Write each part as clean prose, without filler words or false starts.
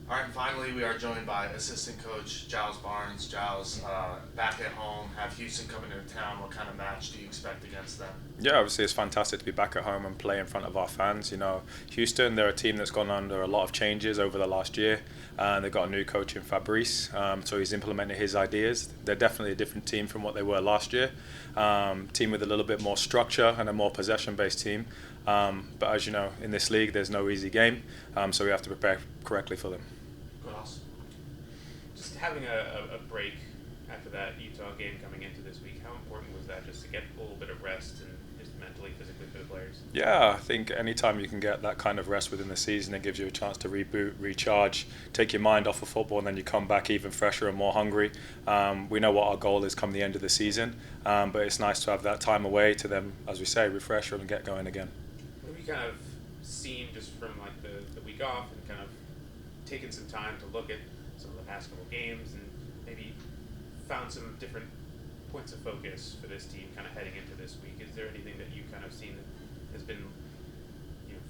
All right, and finally, we are joined by assistant coach Giles Barnes. Giles, back at home, have Houston coming into town. What kind of match do you expect against them? Yeah, obviously it's fantastic to be back at home and play in front of our fans. Houston, they're a team that's gone under a lot of changes over the last year, and they've got a new coach in Fabrice, so he's implemented his ideas. They're definitely a different team from what they were last year. Team with a little bit more structure and a more possession-based team. But as you know, in this league, there's no easy game, so we have to prepare correctly for them. What else? Just having a break after that Utah game coming into this week, how important was that just to get a little bit of rest and just mentally, physically for the players? Yeah, I think anytime you can get that kind of rest within the season, it gives you a chance to reboot, recharge, take your mind off of football, and then you come back even fresher and more hungry. We know what our goal is come the end of the season, but it's nice to have that time away to then, as we say, refresh and get going again. What have you kind of seen just from like the week off and kind of taken some time to look at some of the past couple games and maybe found some different points of focus for this team kind of heading into this week? Is there anything that you kind of seen that has been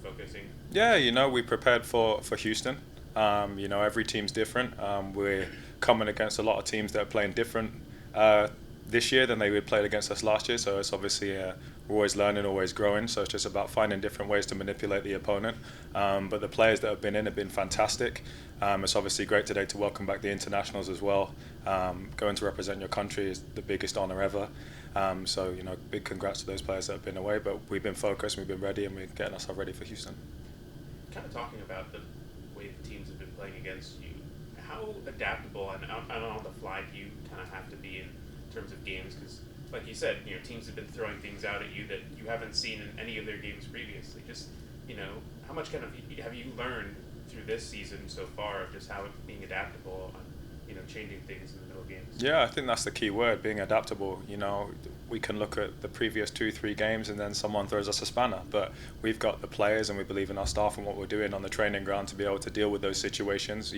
focusing? Yeah, we prepared for Houston. Every team's different. We're coming against a lot of teams that are playing different this year than they played against us last year. So it's obviously we're always learning, always growing. So it's just about finding different ways to manipulate the opponent. But the players that have been in have been fantastic. It's obviously great today to welcome back the internationals as well. Going to represent your country is the biggest honor ever. Big congrats to those players that have been away. But we've been focused, we've been ready, and we're getting ourselves ready for Houston. Kind of talking about the way the teams have been playing against you, how adaptable and on the fly do you kind of have to be in terms of games? Because, like you said, teams have been throwing things out at you that you haven't seen in any of their games previously. Just, how much kind of have you learned through this season so far of just how being adaptable on, changing things in the middle of games? Yeah, I think that's the key word, being adaptable. We can look at the previous 2, 3 games and then someone throws us a spanner, but we've got the players and we believe in our staff and what we're doing on the training ground to be able to deal with those situations.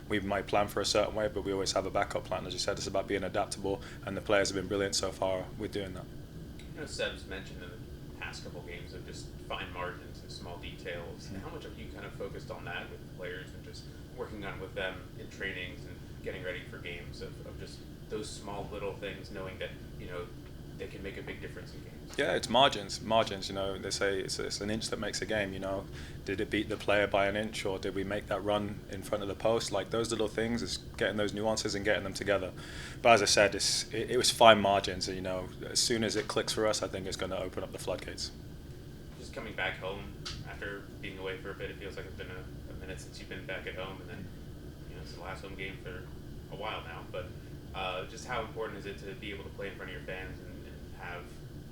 We might plan for a certain way, but we always have a backup plan. As you said, it's about being adaptable, and the players have been brilliant so far with doing that. Seb's mentioned in the past couple games of just fine margins and small details. And how much have you kind of focused on that with the players and just working on with them in trainings and getting ready for games of just those small little things, knowing that they can make a big difference in games? Yeah, it's margins. Margins. They say it's an inch that makes a game. Did it beat the player by an inch, or did we make that run in front of the post? Like those little things, is getting those nuances and getting them together. But as I said, it was fine margins. And, as soon as it clicks for us, I think it's going to open up the floodgates. Just coming back home after being away for a bit, it feels like it's been a minute since you've been back at home, and then it's the last home game for a while now. But just how important is it to be able to play in front of your fans and have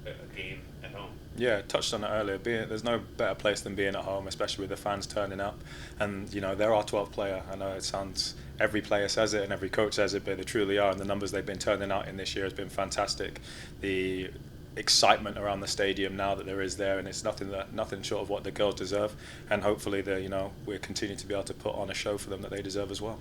a game at home? Yeah, touched on it earlier. There's no better place than being at home, especially with the fans turning up. And they're our 12th player. I know every player says it and every coach says it, but they truly are. And the numbers they've been turning out in this year has been fantastic. The excitement around the stadium now that there is there, and it's nothing short of what the girls deserve. And hopefully, we're continuing to be able to put on a show for them that they deserve as well.